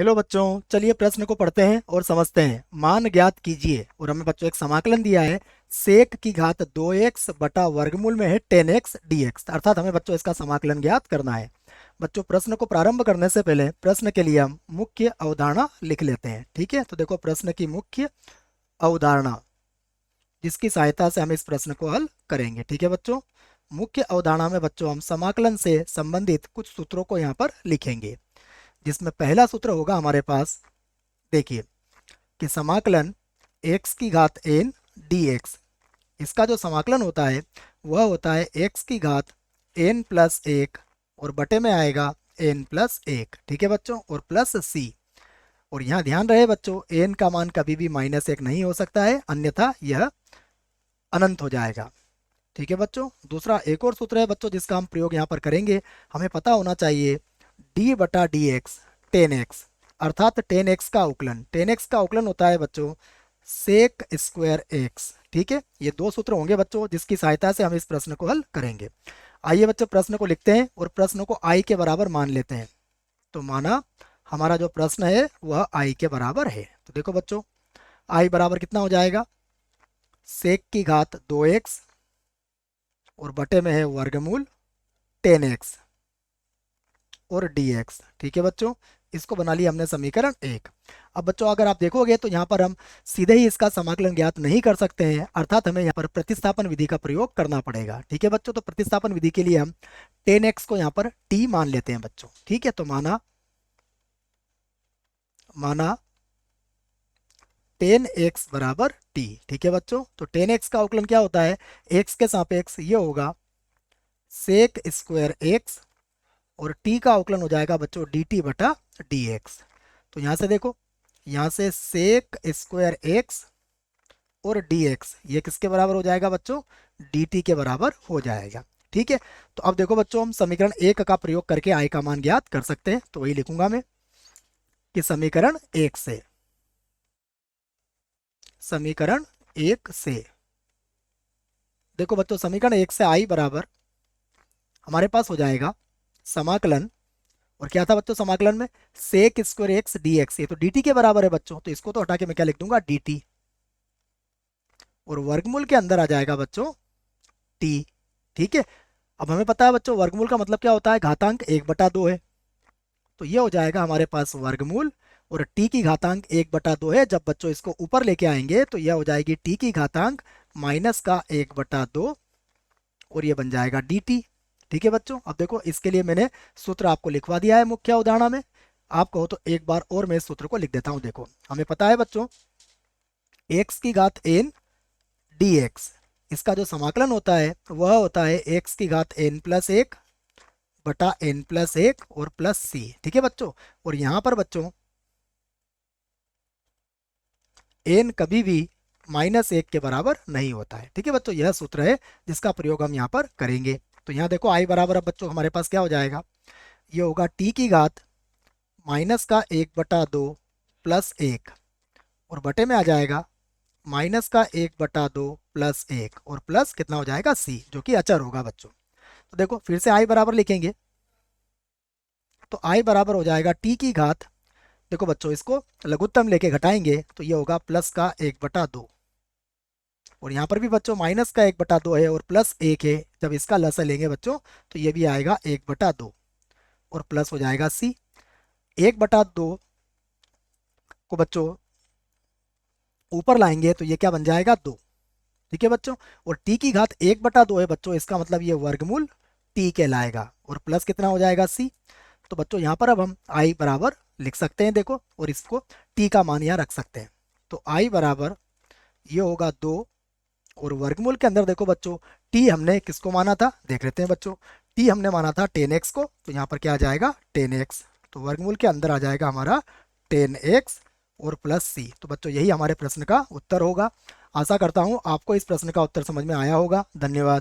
Hello बच्चों, चलिए प्रश्न को पढ़ते हैं और समझते हैं। मान ज्ञात कीजिए और हमें बच्चों एक समाकलन दिया है। सेक की घात 2x बटा वर्गमूल में है 10x dx, अर्थात हमें बच्चों इसका समाकलन ज्ञात करना है। बच्चों प्रश्न को प्रारंभ करने से पहले प्रश्न के लिए हम मुख्य अवधारणा लिख लेते हैं। ठीक है, तो देखो प्रश्न की मुख्य अवधारणा जिसकी सहायता से हम इस प्रश्न को हल करेंगे। ठीक है बच्चों, मुख्य अवधारणा में बच्चों हम समाकलन से संबंधित कुछ सूत्रों को यहाँ पर लिखेंगे, जिसमें पहला सूत्र होगा हमारे पास। देखिए कि समाकलन x की घात n dx, इसका जो समाकलन होता है वह होता है x की घात n प्लस 1 और बटे में आएगा n प्लस 1। ठीक है बच्चों, और प्लस c। और यहाँ ध्यान रहे बच्चों, n का मान कभी भी -1 नहीं हो सकता है, अन्यथा यह अनंत हो जाएगा। ठीक है बच्चों, दूसरा एक और सूत्र है बच्चों जिसका हम प्रयोग यहाँ पर करेंगे। हमें पता होना चाहिए d बटा डी एक्स 10x, अर्थात 10x का उकलन। 10x का उकलन होता है बच्चों सेक स्क्वायर x। ठीक है, ये दो सूत्र होंगे बच्चों जिसकी सहायता से हम इस प्रश्न को हल करेंगे। आइए बच्चों प्रश्न को लिखते हैं और प्रश्न को i के बराबर मान लेते हैं। तो माना हमारा जो प्रश्न है वह i के बराबर है। तो देखो बच्चों i बराबर कितना हो जाएगा, सेक की घात 2x और बटे में है वर्गमूल 10x और dx। ठीक है बच्चों, इसको बना लिया हमने समीकरण 1। अब बच्चों अगर आप देखोगे तो यहाँ पर हम सीधे ही इसका समाकलन ज्ञात नहीं कर सकते हैं, अर्थात हमें यहाँ पर प्रतिस्थापन विधि का प्रयोग करना पड़ेगा। ठीक है बच्चों, तो प्रतिस्थापन विधि के लिए हम 10x को यहाँ पर t मान लेते हैं बच्चों। ठीक है, तो माना माना 10x बराबर t। ठीक है बच्चों, तो 10x का अवकलन क्या होता है, x के सापेक्ष ये होगा सेक स्क्वायर x और t का अवकलन हो जाएगा बच्चों dt बटा dx। तो यहाँ से देखो, यहाँ से सेक स्क्वायर x और dx ये किसके बराबर हो जाएगा बच्चों, dt के बराबर हो जाएगा। ठीक है, तो अब देखो बच्चों हम समीकरण 1 का प्रयोग करके i का मान ज्ञात कर सकते हैं। तो वही लिखूंगा मैं कि समीकरण 1 से देखो बच्चों समीकरण 1 से i बराबर हमारे पास हो जाएगा समाकलन। और क्या था बच्चों समाकलन में, sec square x d x, ये तो dt के बराबर है बच्चों, तो इसको तो हटा के मैं क्या लिख दूंगा dt, और वर्गमूल के अंदर आ जाएगा बच्चों t। ठीक है, अब हमें पता है बच्चों वर्गमूल का मतलब क्या होता है, घातांक 1/2 है। तो ये हो जाएगा हमारे पास वर्गमूल, और t की घातांक 1/2 है। जब बच्चों इसको ऊपर लेके आएंगे तो यह हो जाएगी t की घातांक माइनस का 1/2 और ये बन जाएगा dt। ठीक है बच्चों, अब देखो इसके लिए मैंने सूत्र आपको लिखवा दिया है मुख्य अवधारणा में। आप कहो तो एक बार और मैं इस सूत्र को लिख देता हूं। देखो हमें पता है बच्चों x की घात n dx, इसका जो समाकलन होता है वह होता है x की घात n प्लस 1 बटा n प्लस 1 और प्लस c। ठीक है बच्चों, और यहां पर बच्चों n कभी भी -1 के बराबर नहीं होता है। ठीक है बच्चों, यह सूत्र है जिसका प्रयोग हम यहाँ पर करेंगे। तो यहाँ देखो i बराबर अब बच्चों हमारे पास क्या हो जाएगा, ये होगा t की घात माइनस का 1/2 प्लस 1 और बटे में आ जाएगा माइनस का 1/2 प्लस 1 और प्लस कितना हो जाएगा c, जो कि अचर होगा बच्चों। तो देखो फिर से i बराबर लिखेंगे, तो i बराबर हो जाएगा t की घात, देखो बच्चों इसको लघुत्तम लेके घटाएंगे तो ये होगा प्लस का 1/2, और यहाँ पर भी बच्चों माइनस का 1/2 है और प्लस 1 है। जब इसका लसा लेंगे बच्चों तो ये भी आएगा 1/2 और प्लस हो जाएगा c। 1/2 को बच्चों ऊपर लाएंगे तो ये क्या बन जाएगा 2। ठीक है बच्चों, और t की घात 1/2 है बच्चों, इसका मतलब ये वर्गमूल t कहलाएगा, और प्लस कितना हो जाएगा c। तो बच्चों यहाँ पर अब हम i बराबर लिख सकते हैं देखो, और इसको t का मान यहाँ रख सकते हैं। तो i बराबर ये होगा 2, और वर्गमूल के अंदर देखो बच्चों t हमने किसको माना था, देख लेते हैं बच्चों। t हमने माना था 10x को, तो यहाँ पर क्या आ जाएगा 10x, तो वर्गमूल के अंदर आ जाएगा हमारा 10x और प्लस c। तो बच्चों यही हमारे प्रश्न का उत्तर होगा। आशा करता हूँ आपको इस प्रश्न का उत्तर समझ में आया होगा। धन्यवाद।